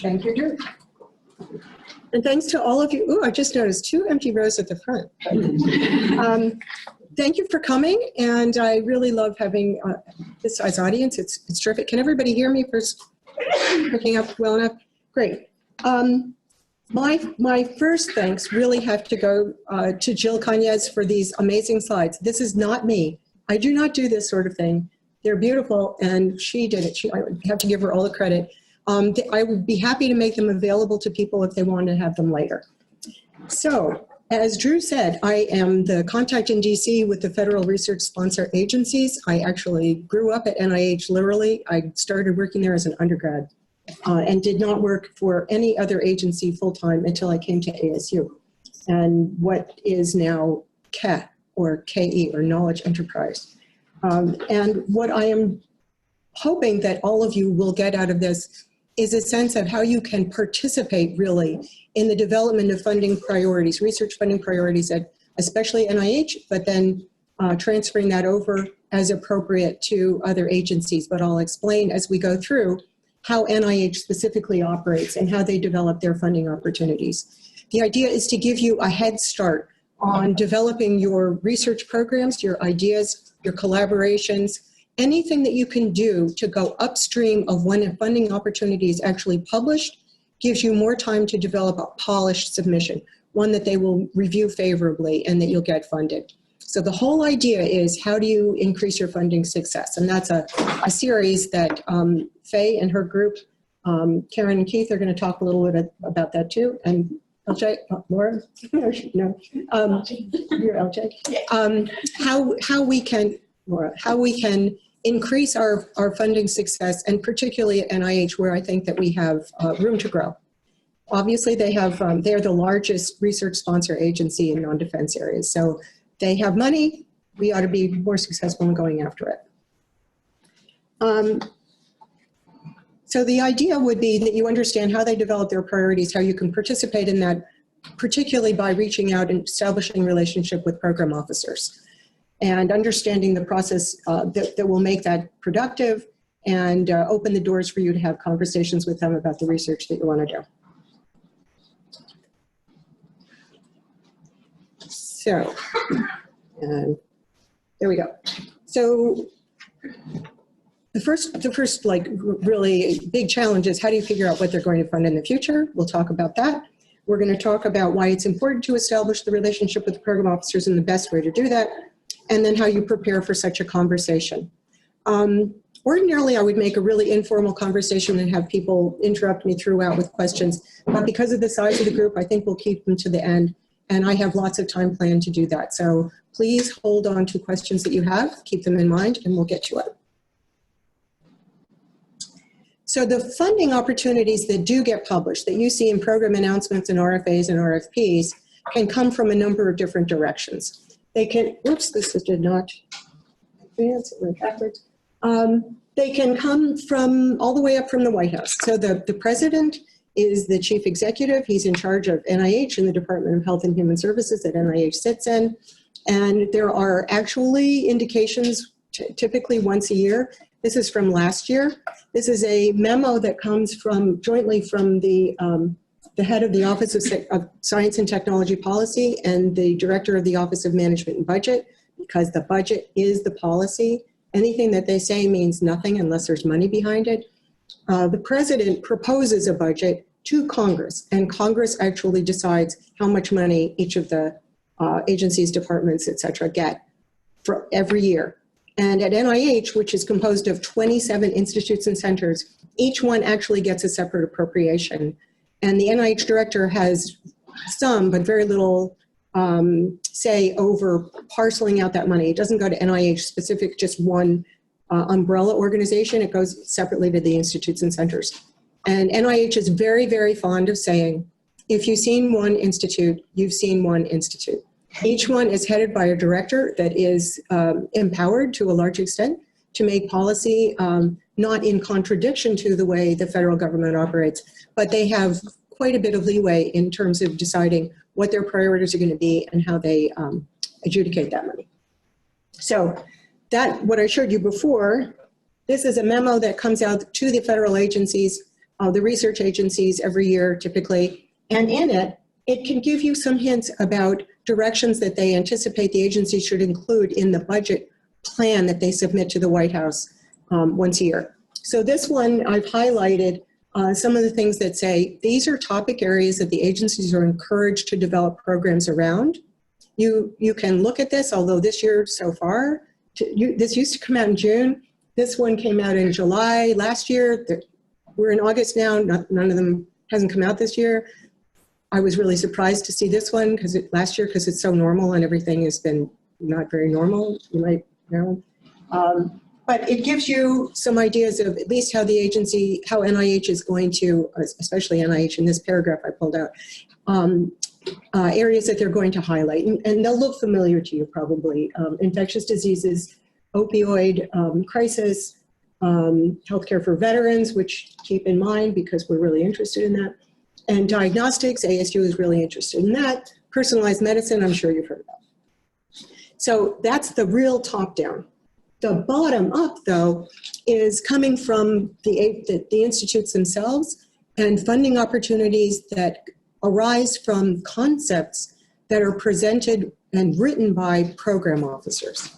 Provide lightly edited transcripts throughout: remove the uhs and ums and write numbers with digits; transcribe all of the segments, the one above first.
Thank you, Drew. And thanks to all of you. Ooh, I just noticed 2 empty rows at the front. Thank you for coming, and I really love having this size audience. It's terrific. Can everybody hear me first? Picking up well enough? Great. My first thanks really have to go to Jill Cañez for these amazing slides. This is not me. I do not do this sort of thing. They're beautiful, and she did it. I would have to give her all the credit. I would be happy to make them available to people if they want to have them later. So, as Drew said, I am the contact in DC with the federal research sponsor agencies. I actually grew up at NIH, literally. I started working there as an undergrad and did not work for any other agency full-time until I came to ASU. And what is now CAT, or KE, or Knowledge Enterprise. And what I am hoping that all of you will get out of this is a sense of how you can participate really in the development of funding priorities, research funding priorities at especially NIH, but then transferring that over as appropriate to other agencies. But I'll explain as we go through how NIH specifically operates and how they develop their funding opportunities. The idea is to give you a head start on developing your research programs, your ideas, your collaborations, anything that you can do to go upstream of when a funding opportunity is actually published gives you more time to develop a polished submission, one that they will review favorably and that you'll get funded. So the whole idea is, how do you increase your funding success? And that's a series that Faye and her group, Karen and Keith, are going to talk a little bit about that too. And LJ, Laura? No, you're LJ. How we can, Laura, how we can increase our funding success, and particularly at NIH, where I think that we have room to grow. Obviously, they have they're the largest research sponsor agency in non-defense areas, so they have money. We ought to be more successful in going after it. So the idea would be that you understand how they develop their priorities, how you can participate in that, particularly by reaching out and establishing relationship with program officers, and understanding the process that will make that productive and open the doors for you to have conversations with them about the research that you want to do. So, and there we go. So the first like really big challenge is, how do you figure out what they're going to fund in the future? We'll talk about that. We're going to talk about why it's important to establish the relationship with the program officers and the best way to do that, and then how you prepare for such a conversation. Ordinarily, I would make a really informal conversation and have people interrupt me throughout with questions, but because of the size of the group, I think we'll keep them to the end, and I have lots of time planned to do that. So please hold on to questions that you have, keep them in mind, and we'll get to it. So the funding opportunities that do get published, that you see in program announcements and RFAs and RFPs, can come from a number of different directions. They can, oops, this did not advance, it went backwards. They can come from all the way up from the White House. So the president is the chief executive. He's in charge of NIH and the Department of Health and Human Services that NIH sits in. And there are actually indications, typically once a year. This is from last year. This is a memo that comes from jointly from the head of the Office of Science and Technology Policy and the director of the Office of Management and Budget, because the budget is the policy. Anything that they say means nothing unless there's money behind it. The president proposes a budget to Congress, and Congress actually decides how much money each of the agencies, departments, et cetera, get for every year. And at NIH, which is composed of 27 institutes and centers, each one actually gets a separate appropriation. And the NIH director has some, but very little say over parceling out that money. It doesn't go to NIH specific, just one umbrella organization. It goes separately to the institutes and centers. And NIH is very, very fond of saying, if you've seen one institute, you've seen one institute. Each one is headed by a director that is empowered to a large extent to make policy not in contradiction to the way the federal government operates, but they have quite a bit of leeway in terms of deciding what their priorities are going to be and how they adjudicate that money. So that, what I showed you before, this is a memo that comes out to the federal agencies the research agencies every year typically. And in it, it can give you some hints about directions that they anticipate the agency should include in the budget plan that they submit to the White House once a year. So this one, I've highlighted some of the things that say these are topic areas that the agencies are encouraged to develop programs around. You can look at this, although this year so far, this used to come out in June. This one came out in July last year. We're in August now. None of them hasn't come out this year. I was really surprised to see this one last year because it's so normal and everything has been not very normal, you might know. But it gives you some ideas of at least how the agency, how NIH is going to, especially NIH in this paragraph I pulled out, areas that they're going to highlight. And they'll look familiar to you probably. Infectious diseases, opioid crisis, healthcare for veterans, which keep in mind because we're really interested in that. And diagnostics, ASU is really interested in that. Personalized medicine, I'm sure you've heard about. So that's the real top down. The bottom up, though, is coming from the institutes themselves and funding opportunities that arise from concepts that are presented and written by program officers.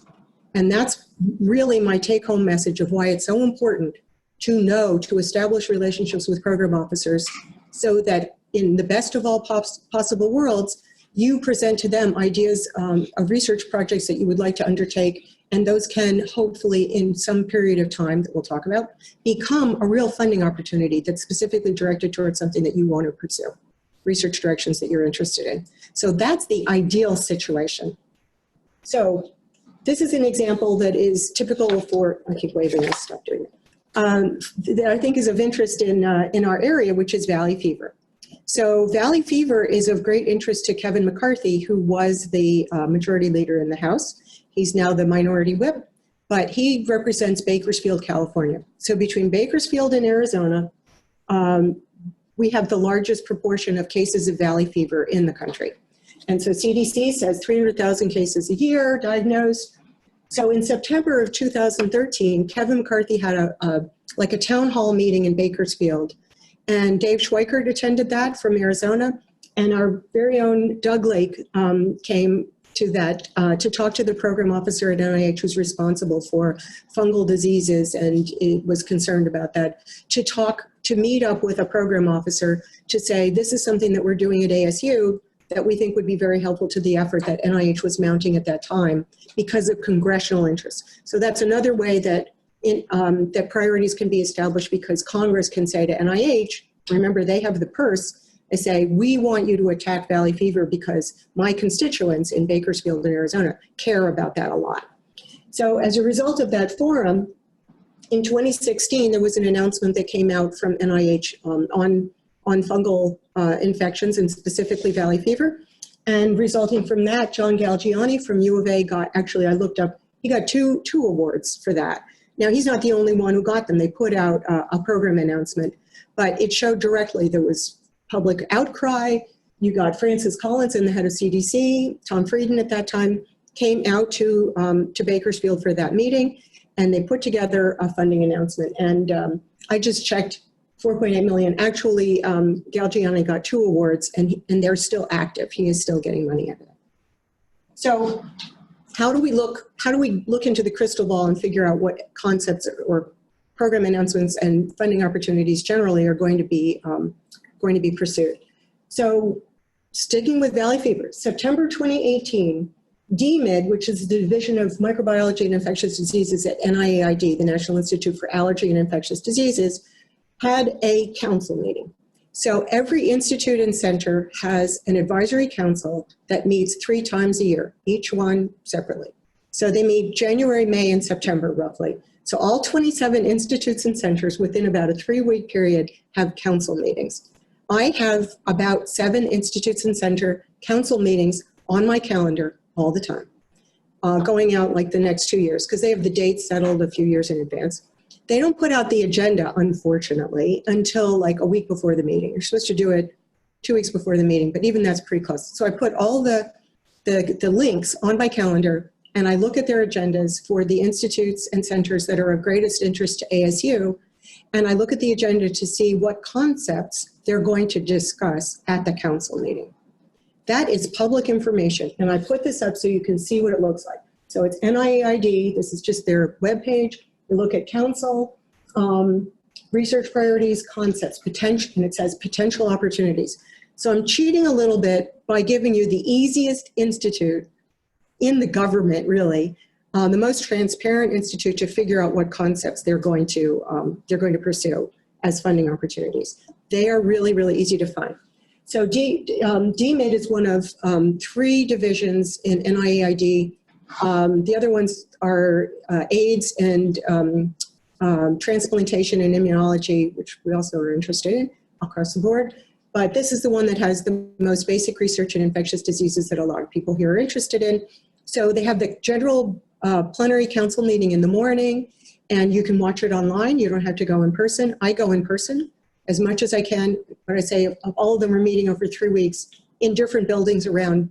And that's really my take-home message of why it's so important to establish relationships with program officers so that in the best of all possible worlds, you present to them ideas of research projects that you would like to undertake, and those can hopefully in some period of time that we'll talk about, become a real funding opportunity that's specifically directed towards something that you want to pursue, research directions that you're interested in. So that's the ideal situation. So this is an example that is typical for, I keep waving, I'll stop doing it, that I think is of interest in our area, which is Valley fever. So Valley fever is of great interest to Kevin McCarthy, who was the majority leader in the House. He's now the minority whip, but he represents Bakersfield, California. So between Bakersfield and Arizona, we have the largest proportion of cases of Valley fever in the country. And so CDC says 300,000 cases a year diagnosed. So in September of 2013, Kevin McCarthy had a town hall meeting in Bakersfield, and Dave Schweikert attended that from Arizona, and our very own Doug Lake came to that to talk to the program officer at NIH who's responsible for fungal diseases, and it was concerned about that, to meet up with a program officer to say, this is something that we're doing at ASU that we think would be very helpful to the effort that NIH was mounting at that time because of congressional interest. So that's another way that that priorities can be established because Congress can say to NIH, remember they have the purse, they say, we want you to attack Valley fever because my constituents in Bakersfield and Arizona care about that a lot. So as a result of that forum, in 2016, there was an announcement that came out from NIH on fungal infections and specifically Valley fever. And resulting from that, John Galgiani from U of A got, actually I looked up, he got two awards for that. Now, he's not the only one who got them. They put out a program announcement, but it showed directly there was public outcry. You got Francis Collins, the head of CDC, Tom Frieden at that time, came out to Bakersfield for that meeting, and they put together a funding announcement. And I just checked 4.8 million. Actually, Galgiani got 2 awards, and they're still active. He is still getting money out of it. So how do we look into the crystal ball and figure out what concepts or program announcements and funding opportunities generally are going to be pursued? So sticking with Valley fever, September 2018, DMID, which is the Division of Microbiology and Infectious Diseases at NIAID, the National Institute for Allergy and Infectious Diseases, had a council meeting. So every institute and center has an advisory council that meets 3 times a year, each one separately. So they meet January, May, and September roughly. So all 27 institutes and centers within about a 3-week period have council meetings. I have about 7 institutes and center council meetings on my calendar all the time, going out like the next 2 years because they have the dates settled a few years in advance. They don't put out the agenda, unfortunately, until like a week before the meeting. You're supposed to do it 2 weeks before the meeting, but even that's pretty close. So I put all the links on my calendar, and I look at their agendas for the institutes and centers that are of greatest interest to ASU, And I look at the agenda to see what concepts they're going to discuss at the council meeting. That is public information. And I put this up so you can see what it looks like. So it's NIAID. This is just their webpage. You look at council, research priorities, concepts, potential, and it says potential opportunities. So I'm cheating a little bit by giving you the easiest institute in the government, really, the most transparent institute to figure out what concepts they're going to pursue as funding opportunities. They are really, really easy to find. So DMID is one of 3 divisions in NIAID. The other ones are AIDS and transplantation and immunology, which we also are interested in across the board. But this is the one that has the most basic research in infectious diseases that a lot of people here are interested in. So they have the general plenary council meeting in the morning, and you can watch it online. You don't have to go in person. I go in person as much as I can. But I say all of them are meeting over 3 weeks in different buildings around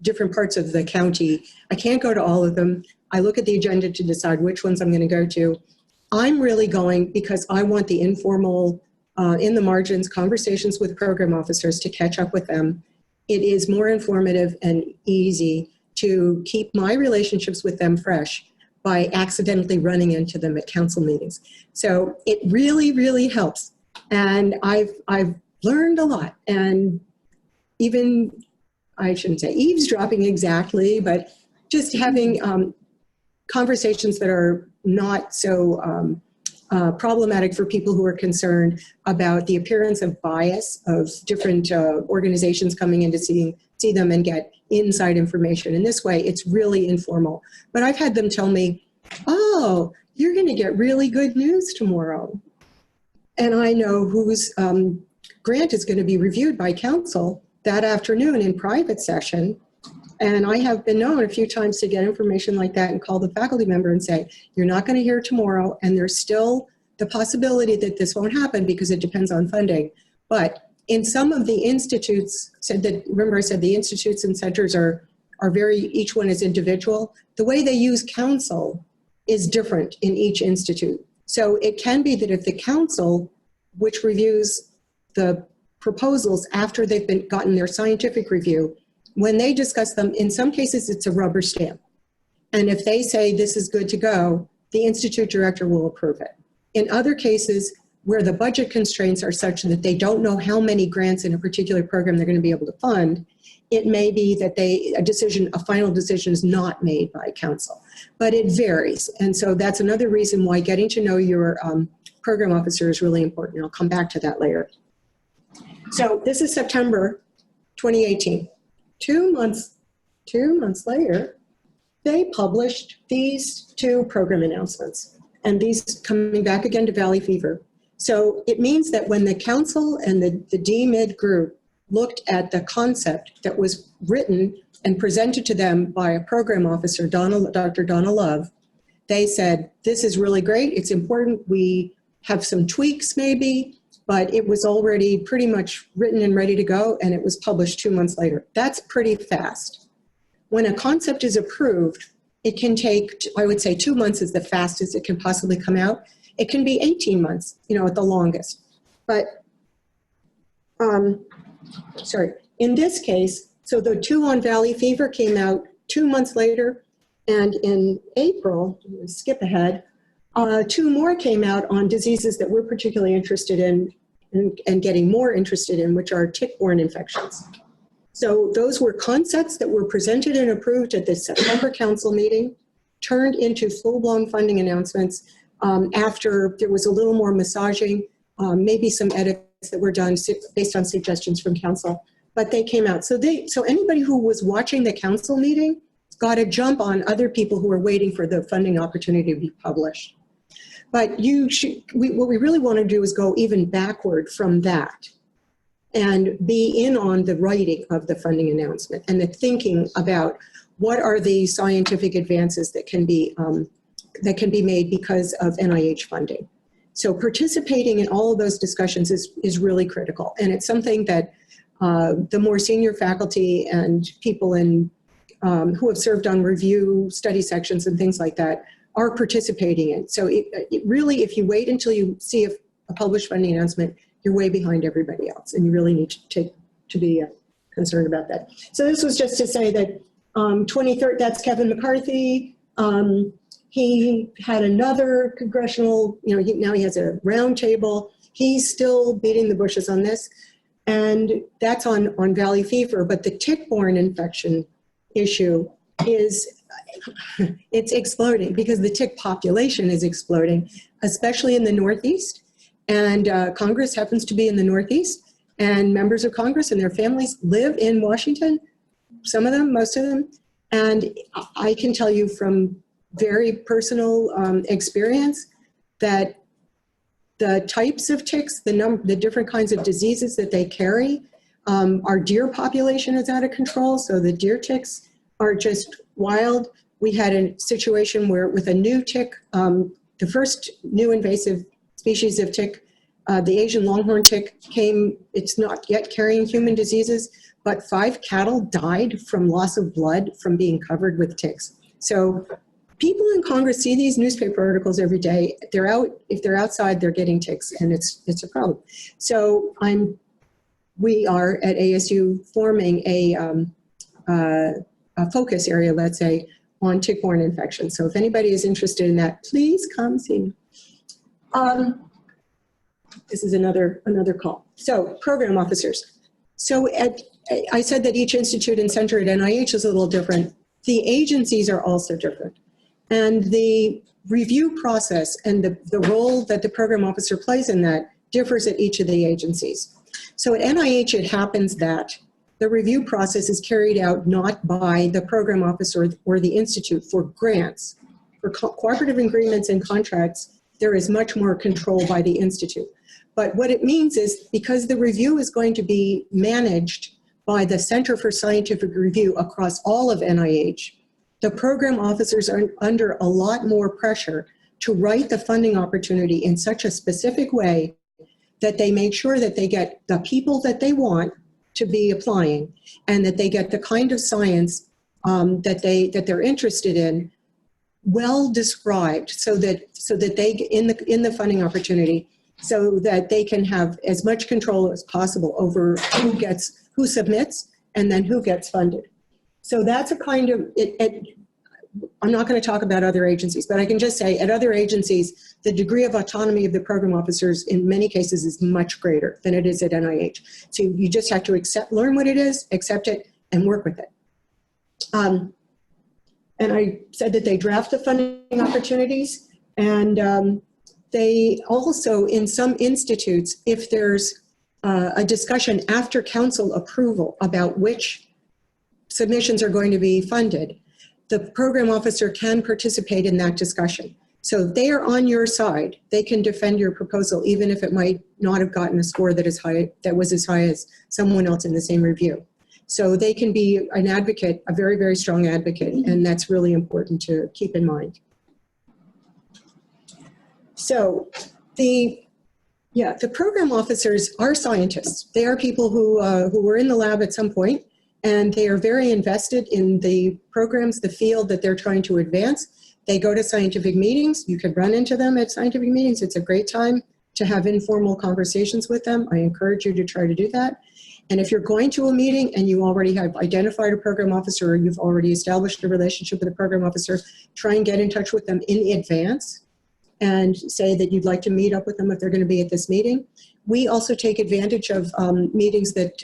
different parts of the county. I can't go to all of them. I look at the agenda to decide which ones I'm going to go to. I'm really going because I want the informal, in the margins, conversations with program officers to catch up with them. It is more informative and easy to keep my relationships with them fresh by accidentally running into them at council meetings. So it really, really helps. And I've learned a lot. And even, I shouldn't say eavesdropping exactly, but just having conversations that are not so problematic for people who are concerned about the appearance of bias of different organizations coming in to see them and get inside information. In this way, it's really informal. But I've had them tell me, oh, you're going to get really good news tomorrow. And I know whose grant is going to be reviewed by council that afternoon in private session. And I have been known a few times to get information like that and call the faculty member and say, you're not going to hear tomorrow, and there's still the possibility that this won't happen because it depends on funding. But in some of the institutes, remember I said the institutes and centers are very, each one is individual. The way they use council is different in each institute. So it can be that if the council, which reviews the proposals after they've gotten their scientific review, when they discuss them, in some cases it's a rubber stamp. And if they say this is good to go, the institute director will approve it. In other cases, where the budget constraints are such that they don't know how many grants in a particular program they're going to be able to fund, it may be that a final decision is not made by council. But it varies. And so that's another reason why getting to know your program officer is really important. I'll come back to that later. So this is September 2018. 2 months later, they published these 2 program announcements, and these coming back again to Valley Fever. So it means that when the council and the DMID group looked at the concept that was written and presented to them by a program officer, Dr. Donna Love, they said, this is really great, it's important, we have some tweaks maybe, but it was already pretty much written and ready to go, and it was published 2 months later. That's pretty fast. When a concept is approved, it can take, I would say 2 months is the fastest it can possibly come out. It can be 18 months, at the longest. But, in this case, so the 2 on Valley Fever came out 2 months later, and in April, skip ahead, 2 more came out on diseases that we're particularly interested in and getting more interested in, which are tick-borne infections. So those were concepts that were presented and approved at the September council meeting, turned into full-blown funding announcements after there was a little more massaging, maybe some edits that were done based on suggestions from council, but they came out. So anybody who was watching the council meeting got a jump on other people who were waiting for the funding opportunity to be published. But what we really want to do is go even backward from that and be in on the writing of the funding announcement and the thinking about what are the scientific advances that can be made because of NIH funding. So participating in all of those discussions is really critical. And it's something that the more senior faculty and people who have served on review study sections and things like that are participating in. So it really, if you wait until you see a published funding announcement, you're way behind everybody else, and you really need to be concerned about that. So this was just to say that 23rd, that's Kevin McCarthy. He had another congressional, now he has a round table. He's still beating the bushes on this. And that's on Valley fever. But the tick-borne infection issue it's exploding because the tick population is exploding, especially in the Northeast. And Congress happens to be in the Northeast. And members of Congress and their families live in Washington, some of them, most of them. And I can tell you from very personal experience that the types of ticks, the different kinds of diseases that they carry, our deer population is out of control. So the deer ticks are just wild. We had a situation where with a new tick, the first new invasive species of tick, the Asian longhorn tick came, it's not yet carrying human diseases, but 5 cattle died from loss of blood from being covered with ticks. So people in Congress see these newspaper articles every day. If they're outside, they're getting ticks, and it's a problem. So we are at ASU forming a focus area, let's say, on tick-borne infection. So if anybody is interested in that, please come see me. This is another call. So program officers. So I said that each institute and center at NIH is a little different. The agencies are also different. And the review process and the role that the program officer plays in that differs at each of the agencies. So at NIH, it happens that the review process is carried out not by the program officer or the institute for grants. For cooperative agreements and contracts, there is much more control by the institute. But what it means is because the review is going to be managed by the Center for Scientific Review across all of NIH, the program officers are under a lot more pressure to write the funding opportunity in such a specific way that they make sure that they get the people that they want to be applying and that they get the kind of science that they're interested in well described so that they in the funding opportunity so that they can have as much control as possible over who submits and then who gets funded. So that's a kind of, I'm not going to talk about other agencies, but I can just say at other agencies, the degree of autonomy of the program officers in many cases is much greater than it is at NIH. So you just have to learn what it is, accept it, and work with it. And I said that they draft the funding opportunities, and they also, in some institutes, if there's a discussion after council approval about which submissions are going to be funded, the program officer can participate in that discussion. So if they are on your side, they can defend your proposal, even if it might not have gotten a score that was as high as someone else in the same review. So they can be an advocate, a very, very strong advocate, and that's really important to keep in mind. So the program officers are scientists. They are people who were in the lab at some point, and they are very invested in the programs, the field that they're trying to advance. They go to scientific meetings. You could run into them at scientific meetings. It's a great time to have informal conversations with them. I encourage you to try to do that. And if you're going to a meeting and you already have identified a program officer or you've already established a relationship with a program officer, try and get in touch with them in advance and say that you'd like to meet up with them if they're going to be at this meeting. We also take advantage of meetings that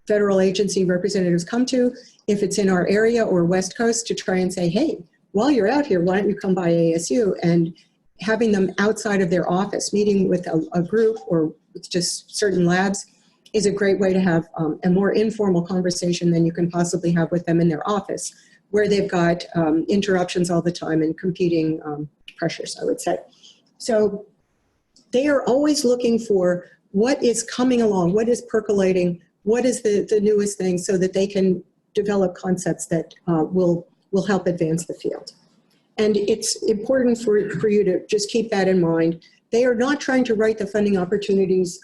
federal agency representatives come to, if it's in our area or West Coast, to try and say, hey, while you're out here, why don't you come by ASU? And having them outside of their office, meeting with a group or with just certain labs is a great way to have a more informal conversation than you can possibly have with them in their office, where they've got interruptions all the time and competing pressures, I would say. So they are always looking for what is coming along, what is percolating, what is the newest thing, so that they can develop concepts that will help advance the field. And it's important for you to just keep that in mind. They are not trying to write the funding opportunities,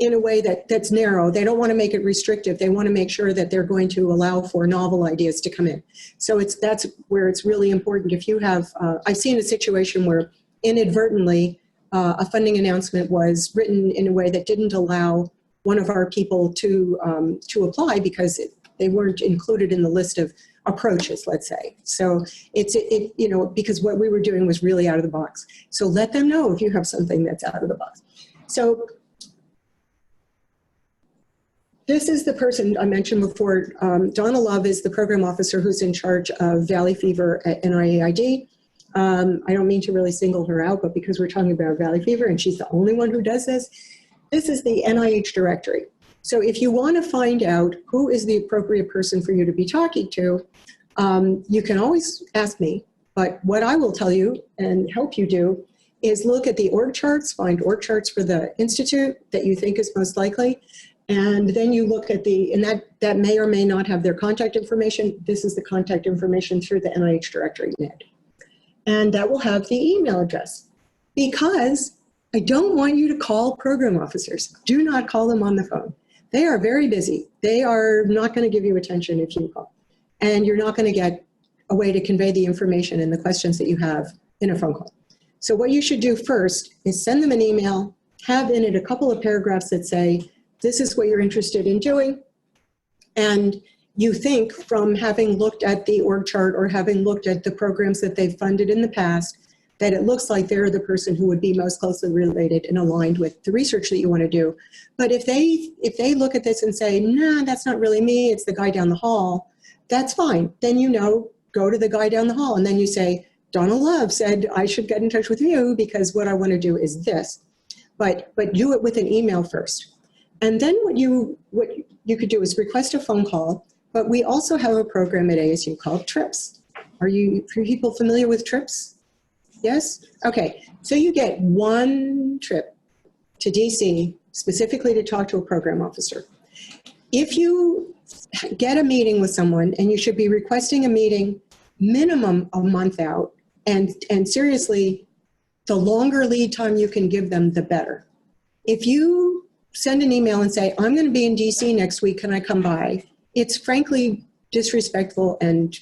in a way that's narrow. They don't want to make it restrictive. They want to make sure that they're going to allow for novel ideas to come in. So that's where it's really important. If you have, I've seen a situation where inadvertently a funding announcement was written in a way that didn't allow one of our people to apply because they weren't included in the list of approaches, let's say. So because what we were doing was really out of the box. So let them know if you have something that's out of the box. So this is the person I mentioned before. Donna Love is the program officer who's in charge of Valley Fever at NIAID. I don't mean to really single her out, but because we're talking about Valley Fever and she's the only one who does this, this is the NIH directory. So if you want to find out who is the appropriate person for you to be talking to, you can always ask me. But what I will tell you and help you do is look at the org charts, find org charts for the institute that you think is most likely. And then you look at and that may or may not have their contact information. This is the contact information through the NIH directory NID. And that will have the email address. Because I don't want you to call program officers. Do not call them on the phone. They are very busy. They are not going to give you attention if you call. And you're not going to get a way to convey the information and the questions that you have in a phone call. So what you should do first is send them an email, have in it a couple of paragraphs that say, this is what you're interested in doing. And you think from having looked at the org chart or having looked at the programs that they've funded in the past, that it looks like they're the person who would be most closely related and aligned with the research that you want to do. But if they look at this and say, nah, that's not really me, it's the guy down the hall, that's fine. Then go to the guy down the hall and then you say, Donna Love said I should get in touch with you because what I want to do is this. But do it with an email first. And then what you could do is request a phone call, but we also have a program at ASU called TRIPS. Are people familiar with TRIPS? Yes? Okay, so you get one trip to DC specifically to talk to a program officer. If you get a meeting with someone, and you should be requesting a meeting minimum a month out, and seriously, the longer lead time you can give them, the better. If you send an email and say, I'm going to be in DC next week, can I come by? It's frankly disrespectful and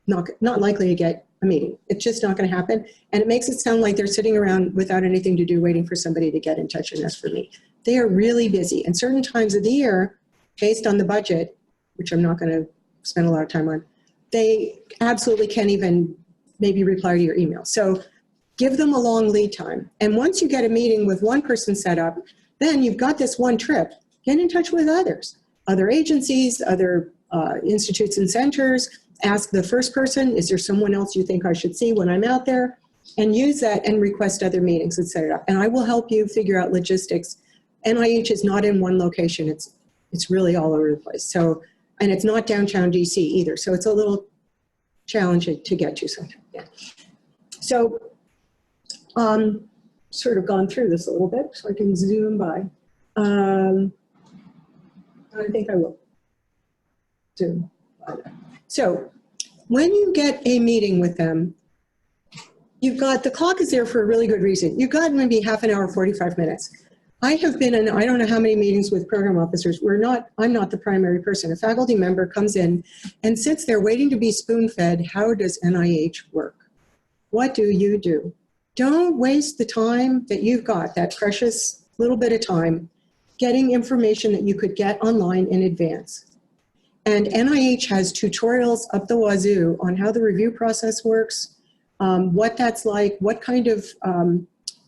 not likely to get a meeting. It's just not going to happen. And it makes it sound like they're sitting around without anything to do, waiting for somebody to get in touch and ask for me. They are really busy. And certain times of the year, based on the budget, which I'm not going to spend a lot of time on, they absolutely can't even maybe reply to your email. So give them a long lead time. And once you get a meeting with one person set up, then you've got this one trip. Get in touch with others, other agencies, other institutes and centers. Ask the first person, is there someone else you think I should see when I'm out there? And use that and request other meetings and set it up. And I will help you figure out logistics. NIH is not in one location. It's really all over the place. So, and it's not downtown DC either. So it's a little challenging to get to sometimes. Yeah. So, sort of gone through this a little bit, so I can zoom by. I think I will zoom by that. So when you get a meeting with them, you've got, the clock is there for a really good reason. You've got maybe half an hour, 45 minutes. I have been in, I don't know how many meetings with program officers. I'm not the primary person. A faculty member comes in and sits there waiting to be spoon-fed. How does NIH work? What do you do? Don't waste the time that you've got, that precious little bit of time, getting information that you could get online in advance. And NIH has tutorials up the wazoo on how the review process works, what that's like, what kind of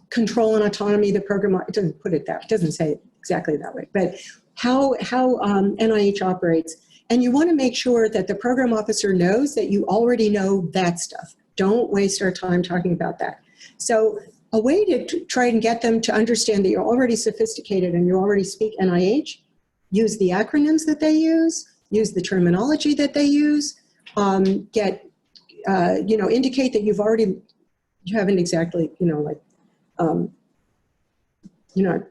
control and autonomy the program, it doesn't put it that, it doesn't say it exactly that way, but how NIH operates. And you want to make sure that the program officer knows that you already know that stuff. Don't waste our time talking about that. So a way to try and get them to understand that you're already sophisticated and you already speak NIH, use the acronyms that they use the terminology that they use, indicate that you haven't exactly, you're not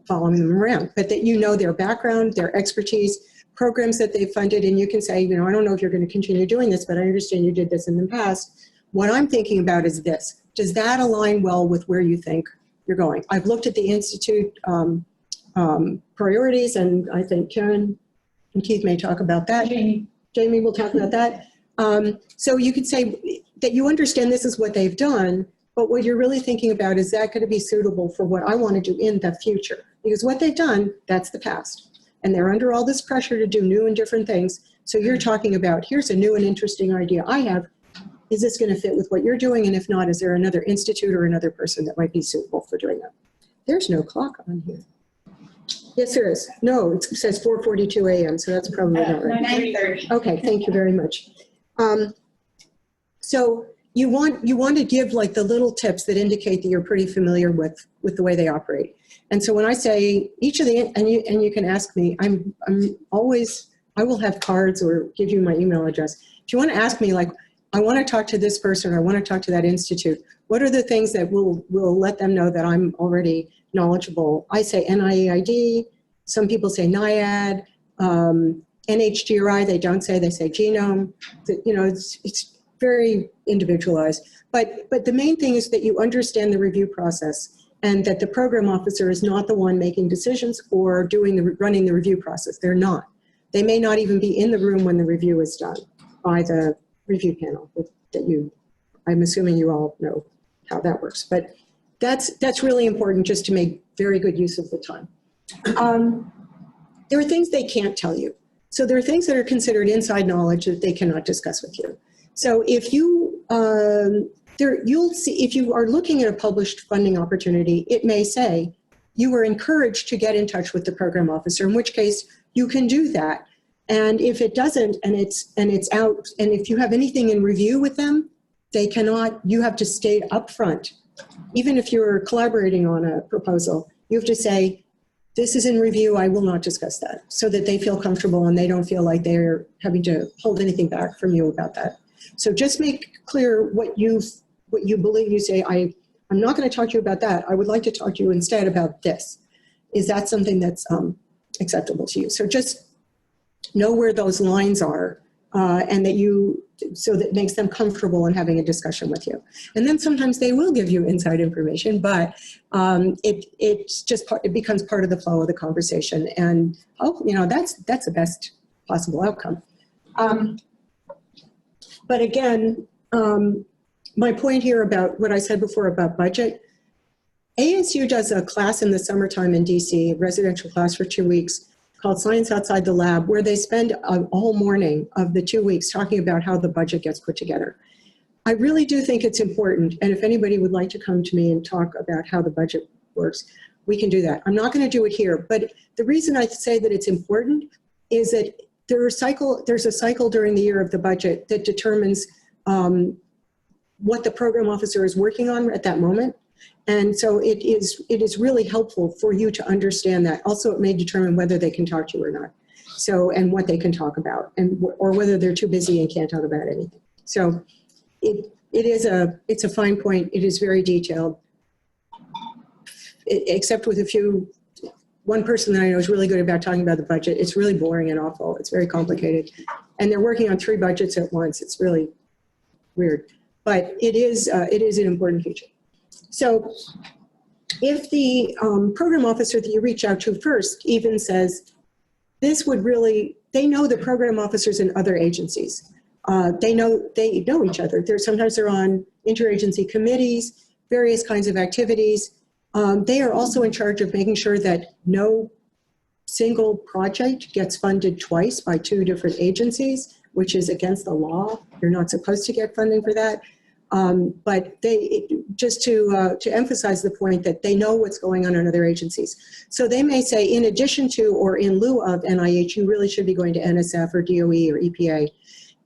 following them around, but that you know their background, their expertise, programs that they've funded, and you can say, I don't know if you're going to continue doing this, but I understand you did this in the past. What I'm thinking about is this. Does that align well with where you think you're going? I've looked at the Institute priorities, and I think Karen and Keith may talk about that. Jamie will talk about that. So you could say that you understand this is what they've done, but what you're really thinking about is that going to be suitable for what I want to do in the future? Because what they've done, that's the past. And they're under all this pressure to do new and different things. So you're talking about, here's a new and interesting idea I have. Is this going to fit with what you're doing? And if not, is there another institute or another person that might be suitable for doing that? There's no clock on here. Yes, there is. No, it says 4:42 a.m., so that's probably not right. 9:30. Okay, thank you very much. So you want to give like the little tips that indicate that you're pretty familiar with the way they operate. And so when I say each of the, and you can ask me, I'm always, I will have cards or give you my email address. If you want to ask me, like, I want to talk to this person, or I want to talk to that institute, what are the things that will let them know that I'm already knowledgeable? I say NIAID, some people say NIAID, NHGRI, they don't say, they say genome. You know, it's very individualized. But the main thing is that you understand the review process, and that the program officer is not the one making decisions or running the review process. They're not. They may not even be in the room when the review is done by the review panel that I'm assuming you all know how that works. But that's really important, just to make very good use of the time. There are things they can't tell you. So there are things that are considered inside knowledge that they cannot discuss with you. So if you'll see, if you are looking at a published funding opportunity, it may say you were encouraged to get in touch with the program officer, in which case you can do that. And if it doesn't, and it's out, and if you have anything in review with them, they cannot, you have to state up front. Even if you're collaborating on a proposal, you have to say, this is in review, I will not discuss that, so that they feel comfortable and they don't feel like they're having to hold anything back from you about that. So just make clear what you believe. You say, I'm not going to talk to you about that. I would like to talk to you instead about this. Is that something that's acceptable to you? So just know where those lines are, and so that makes them comfortable in having a discussion with you. And then sometimes they will give you inside information, but it becomes part of the flow of the conversation. And that's the best possible outcome. But again, my point here about what I said before about budget, ASU does a class in the summertime in DC, a residential class for 2 weeks called Science Outside the Lab, where they spend a whole morning of the 2 weeks talking about how the budget gets put together. I really do think it's important, and if anybody would like to come to me and talk about how the budget works, we can do that. I'm not going to do it here, but the reason I say that it's important is that there's a cycle during the year of the budget that determines what the program officer is working on at that moment. And so it is really helpful for you to understand that. Also, it may determine whether they can talk to you or not. So, and what they can talk about, or whether they're too busy and can't talk about anything. So it's a fine point. It is very detailed, except with one person that I know is really good about talking about the budget. It's really boring and awful. It's very complicated. And they're working on 3 budgets at once. It's really weird. But it is an important feature. So if the program officer that you reach out to first even says, this would really, they know the program officers in other agencies. They know each other. Sometimes they're on interagency committees, various kinds of activities. They are also in charge of making sure that no single project gets funded twice by 2 different agencies, which is against the law. You're not supposed to get funding for that. But just to emphasize the point that they know what's going on in other agencies. So they may say, in addition to or in lieu of NIH, you really should be going to NSF or DOE or EPA,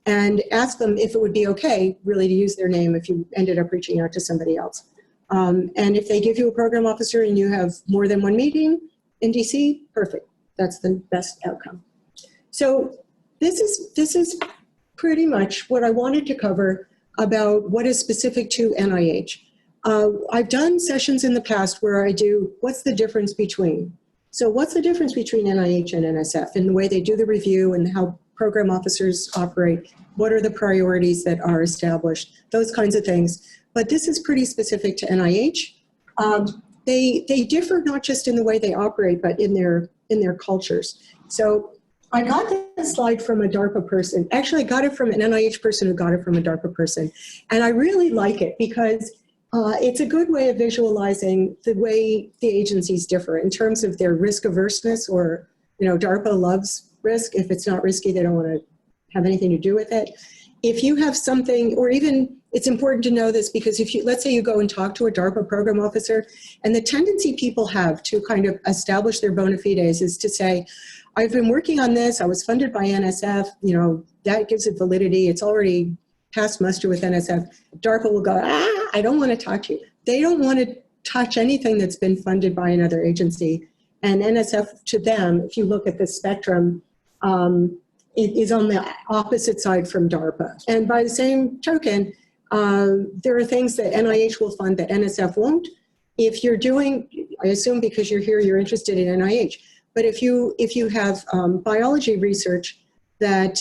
and ask them if it would be okay really to use their name if you ended up reaching out to somebody else. And if they give you a program officer and you have more than 1 meeting in DC, perfect. That's the best outcome. So this is pretty much what I wanted to cover about what is specific to NIH. I've done sessions in the past where I do, what's the difference between? So what's the difference between NIH and NSF in the way they do the review and how program officers operate? What are the priorities that are established? Those kinds of things. But this is pretty specific to NIH. they differ not just in the way they operate, but in their cultures. So I got this slide from a DARPA person. Actually, I got it from an NIH person who got it from a DARPA person. And I really like it because it's a good way of visualizing the way the agencies differ in terms of their risk averseness, or, DARPA loves risk. If it's not risky, they don't want to have anything to do with it. If you have something, or even it's important to know this because if you, let's say you go and talk to a DARPA program officer, and the tendency people have to kind of establish their bona fides is to say, I've been working on this, I was funded by NSF, that gives it validity, it's already passed muster with NSF. DARPA will go, I don't want to talk to you. They don't want to touch anything that's been funded by another agency. And NSF, to them, if you look at the spectrum, it is on the opposite side from DARPA. And by the same token, there are things that NIH will fund that NSF won't. If you're doing, I assume because you're here, you're interested in NIH. But if you have biology research that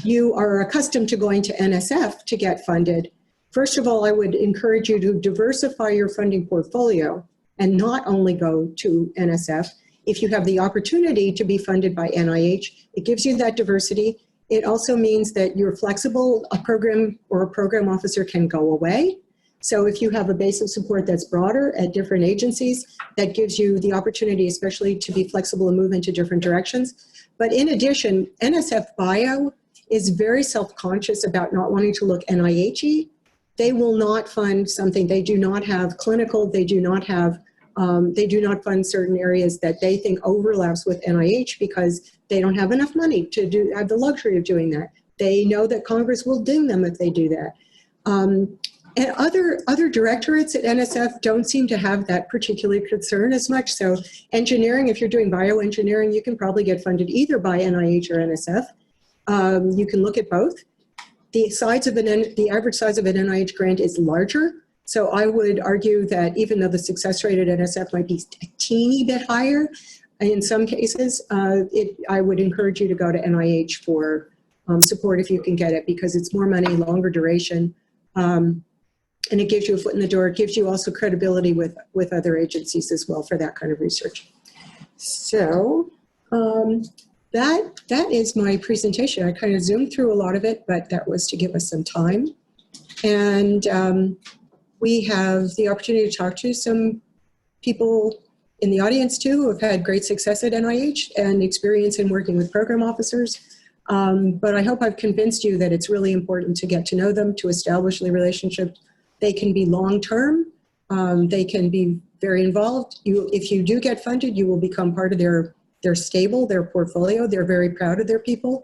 you are accustomed to going to NSF to get funded, first of all, I would encourage you to diversify your funding portfolio and not only go to NSF. If you have the opportunity to be funded by NIH, it gives you that diversity. It also means that you're flexible. A program or a program officer can go away. So if you have a base of support that's broader at different agencies, that gives you the opportunity, especially to be flexible and move into different directions. But in addition, NSF Bio is very self-conscious about not wanting to look NIH-y. They will not fund something. They do not have clinical, they do not fund certain areas that they think overlaps with NIH because they don't have enough money to have the luxury of doing that. They know that Congress will ding them if they do that. And other directorates at NSF don't seem to have that particular concern as much. So engineering, if you're doing bioengineering, you can probably get funded either by NIH or NSF. You can look at both. The average size of an NIH grant is larger. So I would argue that even though the success rate at NSF might be a teeny bit higher, in some cases, I would encourage you to go to NIH for support if you can get it, because it's more money, longer duration, and it gives you a foot in the door. It gives you also credibility with other agencies as well for that kind of research. So that is my presentation. I kind of zoomed through a lot of it, but that was to give us some time. And we have the opportunity to talk to some people in the audience too who have had great success at NIH and experience in working with program officers. But I hope I've convinced you that it's really important to get to know them, to establish the relationship. They can be long-term. They can be very involved. If you do get funded, you will become part of their stable, their portfolio. They're very proud of their people.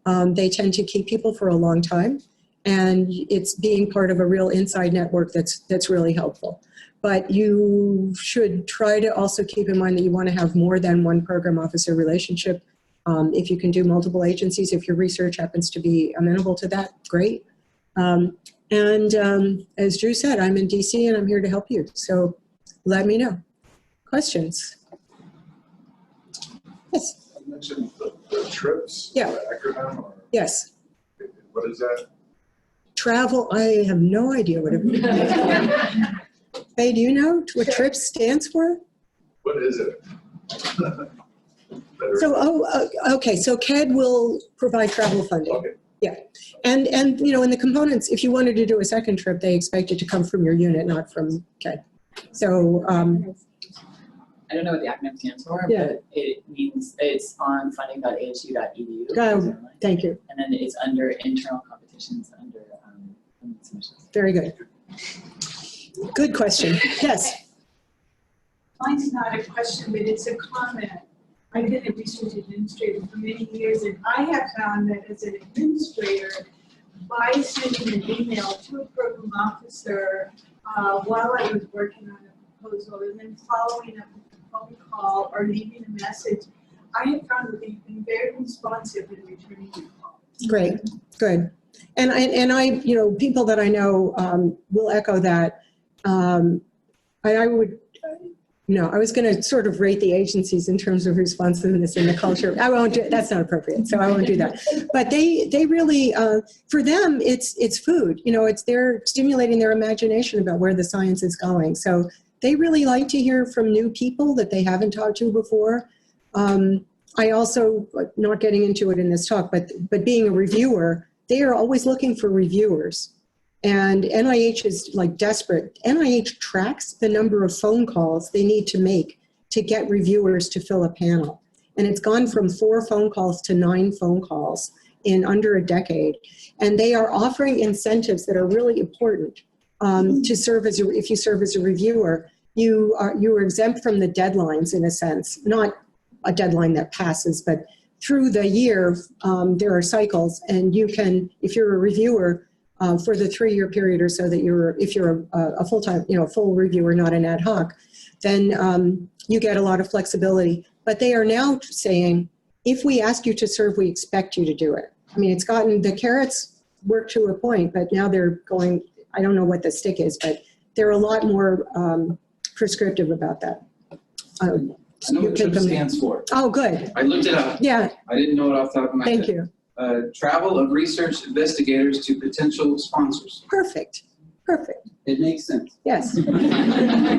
They tend to keep people for a long time. And it's being part of a real inside network that's really helpful. But you should try to also keep in mind that you want to have more than one program officer relationship. If you can do multiple agencies, if your research happens to be amenable to that, great. As Drew said, I'm in DC and I'm here to help you. So let me know. Questions? Yes. You mentioned the TRIPS. Yeah. Acronym. Or yes. What is that? Travel, I have no idea what it means. Hey, do you know what TRIPS stands for? What is it? So, okay, so CAD will provide travel funding. Okay. Yeah, and in the components, if you wanted to do a second trip, they expect it to come from your unit, not from CAD. So, I don't know what the acronym stands for, yeah. but it means it's on funding.asu.edu. Thank you. And then it's under internal competitions under submissions. Very good. Good question. Yes. Mine's not a question, but it's a comment. I've been a research administrator for many years, and I have found that as an administrator, by sending an email to a program officer while I was working on a proposal, and then following up with a phone call or leaving a message, I have found that they've been very responsive in returning your call. Great. Good. And I people that I know will echo that. I would. No, I was going to sort of rate the agencies in terms of responsiveness in the culture. I won't do, that's not appropriate, so I won't do that. But they really, for them, it's food. They're stimulating their imagination about where the science is going. So they really like to hear from new people that they haven't talked to before. I also, not getting into it in this talk, but being a reviewer, they are always looking for reviewers. And NIH is like desperate. NIH tracks the number of phone calls they need to make to get reviewers to fill a panel. And it's gone from 4 phone calls to 9 phone calls in under a decade. And they are offering incentives that are really important to serve as if you serve as a reviewer. You are exempt from the deadlines in a sense, not a deadline that passes, but through the year, there are cycles, and you can, if you're a reviewer for the 3-year period or so that if you're a full-time, full reviewer, not an ad hoc, then you get a lot of flexibility. But they are now saying, if we ask you to serve, we expect you to do it. I mean, it's gotten, the carrots work to a point, but now they're going, I don't know what the stick is, but they're a lot more prescriptive about that. I know what TRIP stands for. Oh, good. I looked it up. Yeah, I didn't know it off the top of my head. thank you. Travel of research investigators to potential sponsors. Perfect, perfect. It makes sense. Yes.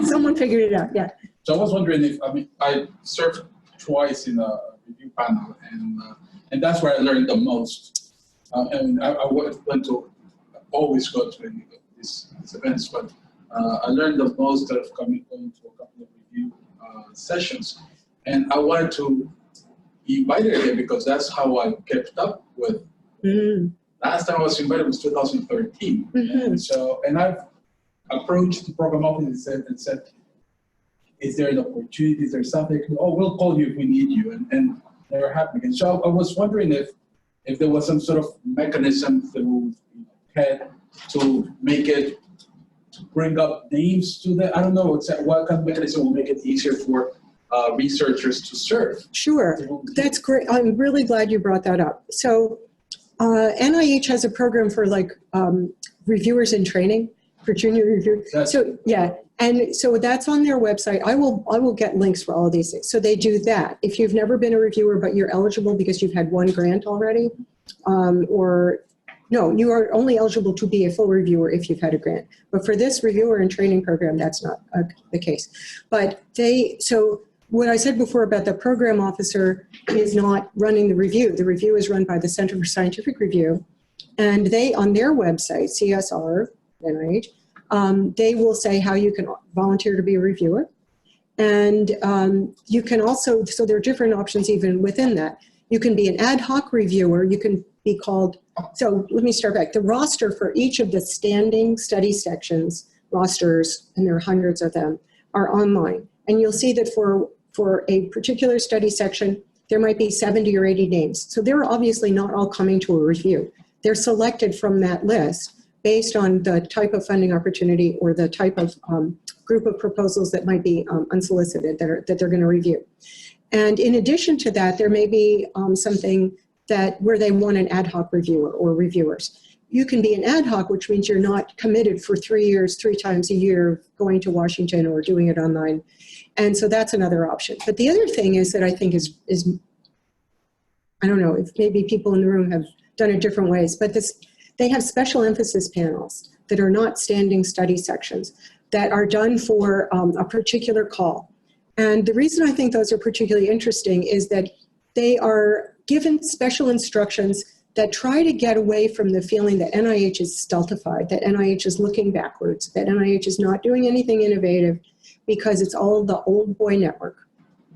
Someone figured it out, yeah. So I was wondering if, I served twice in a review panel, and that's where I learned the most. And I went to, always go to these events, but I learned the most out of going to a couple of review sessions. And I wanted to be invited again because that's how I kept up with. Last time I was invited was 2013. And I've approached the program office and said, is there an opportunity? Is there something? Oh, we'll call you if we need you. And never happened again. So I was wondering if there was some sort of mechanism through TED to make it, to bring up names to the, I don't know, what kind of mechanism will make it easier for researchers to serve? Sure, that's great. I'm really glad you brought that up. So NIH has a program for reviewers in training for junior reviewers. So yeah, and so that's on their website. I will get links for all of these things. So they do that. If you've never been a reviewer, but you're eligible because you've had 1 grant already, or no, you are only eligible to be a full reviewer if you've had a grant. But for this reviewer and training program, that's not the case. But so what I said before about the program officer is not running the review. The review is run by the Center for Scientific Review. And they, on their website, CSR, NIH, they will say how you can volunteer to be a reviewer. And you can also, so there are different options even within that. You can be an ad hoc reviewer. You can be called, so let me start back. The roster for each of the standing study sections, rosters, and there are hundreds of them, are online. And you'll see that for a particular study section, there might be 70 or 80 names. So they're obviously not all coming to a review. They're selected from that list based on the type of funding opportunity or the type of group of proposals that might be unsolicited that they're going to review. And in addition to that, there may be something where they want an ad hoc reviewer or reviewers. You can be an ad hoc, which means you're not committed for 3 years, 3 times a year, going to Washington or doing it online. And so that's another option. But the other thing is that I think is I don't know if maybe people in the room have done it different ways, but they have special emphasis panels that are not standing study sections that are done for a particular call. And the reason I think those are particularly interesting is that they are given special instructions that try to get away from the feeling that NIH is stultified, that NIH is looking backwards, that NIH is not doing anything innovative because it's all the old boy network.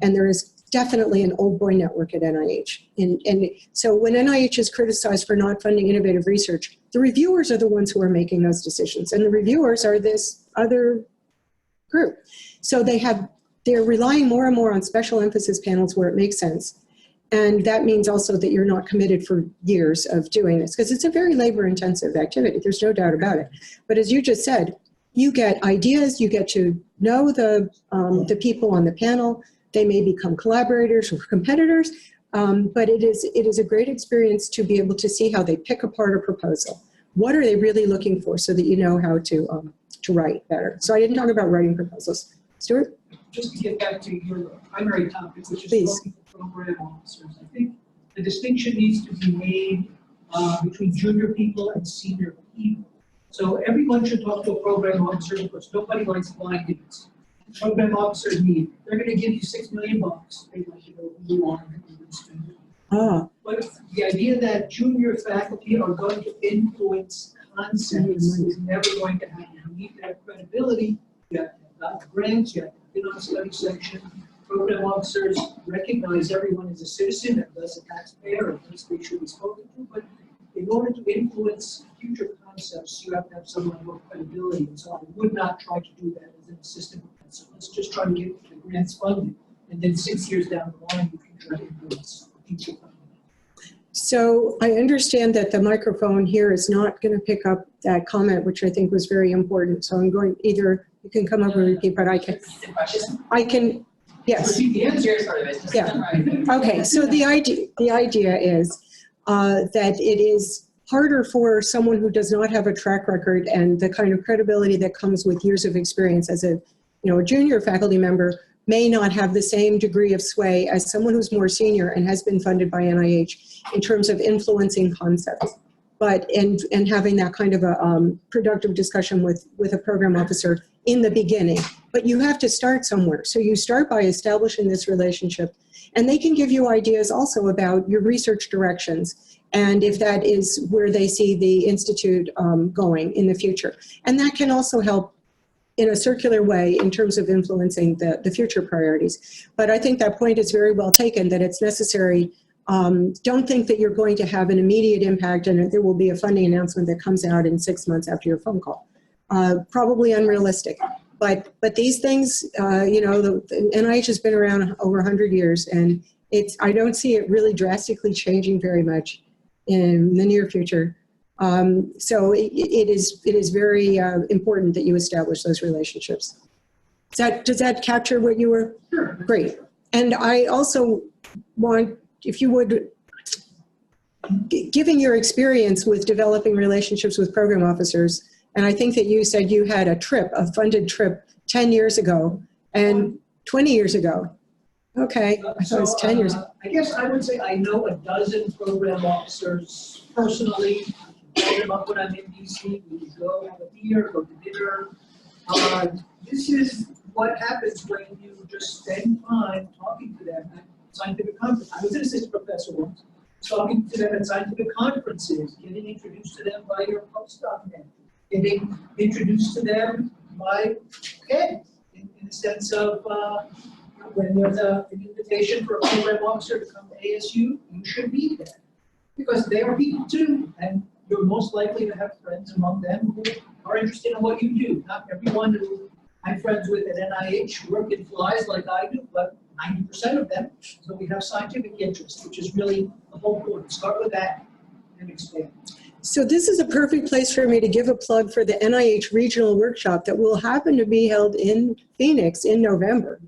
And there is definitely an old boy network at NIH. And so when NIH is criticized for not funding innovative research, the reviewers are the ones who are making those decisions. And the reviewers are this other group. So they're relying more and more on special emphasis panels where it makes sense. And that means also that you're not committed for years of doing this, because it's a very labor-intensive activity. There's no doubt about it. But as you just said, you get ideas, you get to know the people on the panel. They may become collaborators or competitors, but it is a great experience to be able to see how they pick apart a proposal. What are they really looking for so that you know how to write better? So I didn't talk about writing proposals. Stuart? Just to get back to your primary topic, which is Please. looking for program officers, I think the distinction needs to be made between junior people and senior people. So everyone should talk to a program officer because nobody likes blind dates. program officers need. They're gonna give you $6 million. They'd like to go move on and spend it. Ah, But the idea that junior faculty are going to influence concepts is never going to happen. You need to have credibility, you have to have grants, you have to be on a study section. Program officers recognize everyone as a citizen, and thus a taxpayer, and thus they should be spoken to. But in order to influence future concepts, you have to have some level of credibility. And so I would not try to do that as an assistant professor. Let's just try to get the grants funded. And then 6 years down the line, you can try to influence future funding. so I understand that the microphone here is not going to pick up that comment, which I think was very important. So I'm going, either you can come up and repeat, but I can, The question? yes. Repeat the answer. Here's sort of it, just Yeah. summarize. Okay, so the idea is that it is harder for someone who does not have a track record and the kind of credibility that comes with years of experience as a junior faculty member may not have the same degree of sway as someone who's more senior and has been funded by NIH in terms of influencing concepts. But and having that kind of a productive discussion with a program officer in the beginning. But you have to start somewhere. So you start by establishing this relationship, and they can give you ideas also about your research directions and if that is where they see the institute going in the future. And that can also help in a circular way in terms of influencing the future priorities. But I think that point is very well taken, that it's necessary. Don't think that you're going to have an immediate impact and there will be a funding announcement that comes out in 6 months after your phone call. Probably unrealistic. But these things, the NIH has been around over 100 years, and I don't see it really drastically changing very much in the near future. So it is very important that you establish those relationships. Does that capture what you were? Sure. Great. And I also want, if you would, given your experience with developing relationships with program officers, and I think that you said you had a funded trip 10 years ago and 20 years ago. Okay, I thought it was 10 years. I guess I would say I know a dozen program officers personally. I call them up when I'm in DC. We go have a beer, go to dinner. This is what happens when you just spend time talking to them at scientific conferences. I was an assistant professor once, talking to them at scientific conferences, getting introduced to them by your postdoc mentor, getting introduced to them by kids, in the sense of when there's an invitation for a program officer to come to ASU, you should be there. Because they are people too, and you're most likely to have friends among them who are interested in what you do. Not everyone who I'm friends with at NIH work in flies like I do, but 90% of them. So we have scientific interest, which is really the whole point. Start with that and expand. So this is a perfect place for me to give a plug for the NIH regional workshop that will happen to be held in Phoenix in November.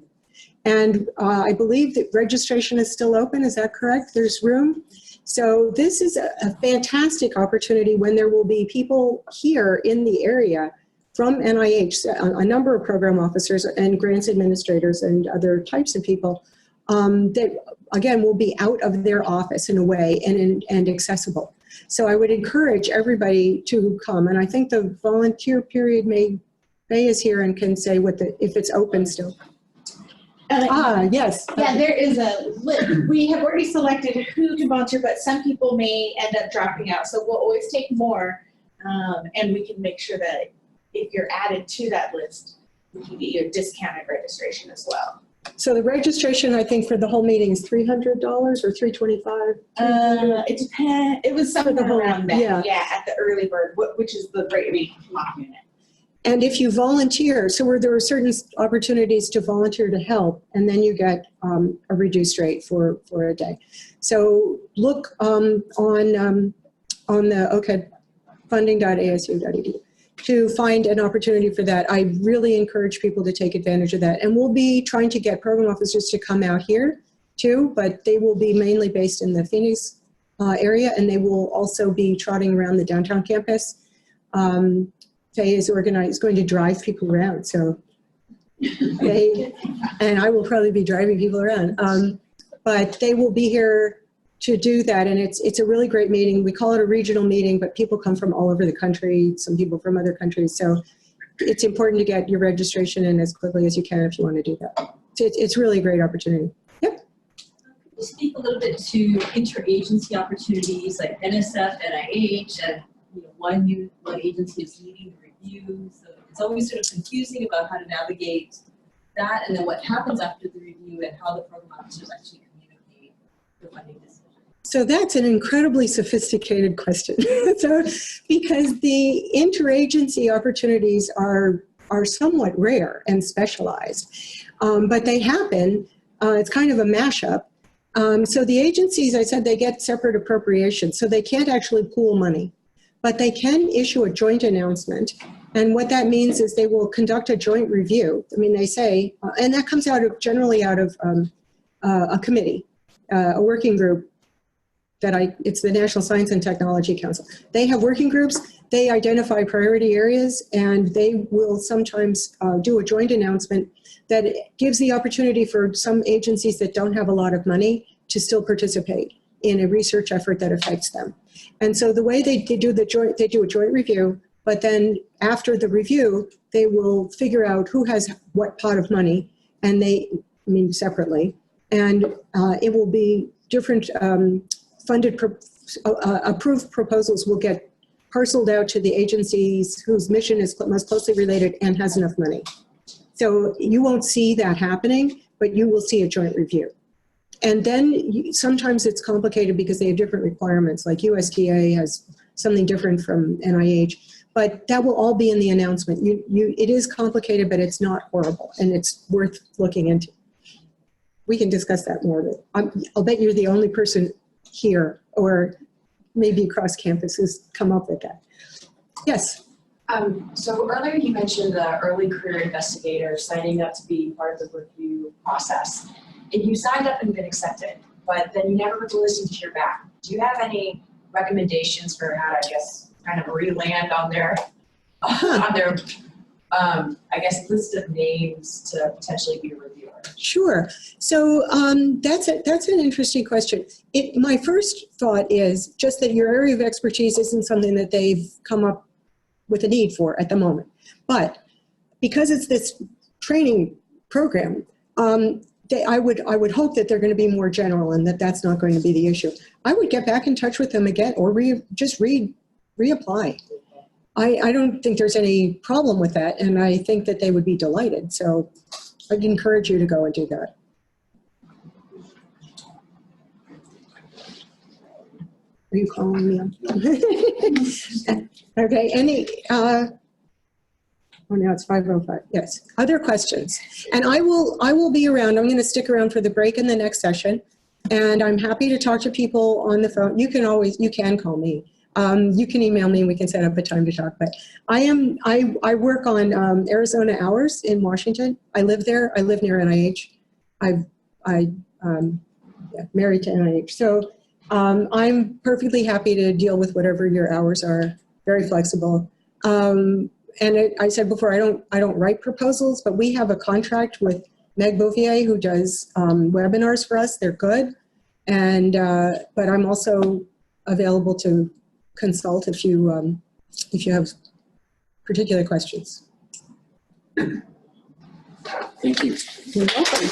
And I believe that registration is still open. Is that correct? There's room. So this is a fantastic opportunity when there will be people here in the area from NIH, a number of program officers and grants administrators and other types of people that, again, will be out of their office in a way and accessible. So I would encourage everybody to come. And I think the volunteer period Faye is here and can say if it's open still. Yes. Yeah, there is a list. We have already selected who can volunteer, but some people may end up dropping out. So we'll always take more, and we can make sure that if you're added to that list, we can get you a discounted registration as well. So the registration, I think, for the whole meeting is $300 or $325? It depends. It was something For the whole- around that. yeah. Yeah, at the early bird, which is the rate we lock in it. And if you volunteer, so there are certain opportunities to volunteer to help, and then you get a reduced rate for a day. So look on the funding.asu.edu to find an opportunity for that. I really encourage people to take advantage of that. And we'll be trying to get program officers to come out here too, but they will be mainly based in the Phoenix area, and they will also be trotting around the downtown campus. Faye is going to drive people around, so and I will probably be driving people around. But they will be here to do that, and it's a really great meeting. We call it a regional meeting, but people come from all over the country, some people from other countries. So it's important to get your registration in as quickly as you can if you want to do that. So it's really a great opportunity. Could you speak a little bit to interagency opportunities like NSF, NIH, and one agency is leading the review? So it's always sort of confusing about how to navigate that, and then what happens after the review and how the program officers actually communicate the funding decision. So that's an incredibly sophisticated question. So, because the interagency opportunities are somewhat rare and specialized, but they happen. It's kind of a mashup. So the agencies, I said, they get separate appropriations, so they can't actually pool money, but they can issue a joint announcement. And what that means is they will conduct a joint review. I mean, they say, and that comes generally out of a committee, a working group. It's the National Science and Technology Council. They have working groups, they identify priority areas, and they will sometimes do a joint announcement that gives the opportunity for some agencies that don't have a lot of money to still participate in a research effort that affects them. And so the way they do a joint review, but then after the review, they will figure out who has what pot of money, and separately, and it will be different approved proposals will get parceled out to the agencies whose mission is most closely related and has enough money. So you won't see that happening, but you will see a joint review. And then sometimes it's complicated because they have different requirements, like USDA has something different from NIH, but that will all be in the announcement. It is complicated, but it's not horrible, and it's worth looking into. We can discuss that more, but I'll bet you're the only person here, or maybe across campus, who's come up with that. Yes? So earlier you mentioned the early career investigator signing up to be part of the review process. And you signed up and been accepted, but then you never were to listen to hear back. Do you have any recommendations for how to, I guess, kind of re-land on their, list of names to potentially be a reviewer? Sure. So that's an interesting question. My first thought is just that your area of expertise isn't something that they've come up with a need for at the moment. But because it's this training program, I would hope that they're going to be more general and that that's not going to be the issue. I would get back in touch with them again, or just reapply. I don't think there's any problem with that, and I think that they would be delighted. So I'd encourage you to go and do that. Are you calling me on? Okay, oh, now it's 5:05. Yes. Other questions? And I will be around. I'm going to stick around for the break in the next session, and I'm happy to talk to people on the phone. You can call me. You can email me and we can set up a time to talk. But I work on Arizona Hours in Washington. I live there. I live near NIH. Married to NIH. So I'm perfectly happy to deal with whatever your hours are. Very flexible. And I said before, I don't write proposals, but we have a contract with Meg Bouvier, who does webinars for us. They're good. And but I'm also available to consult if you have particular questions. Thank you. You're welcome.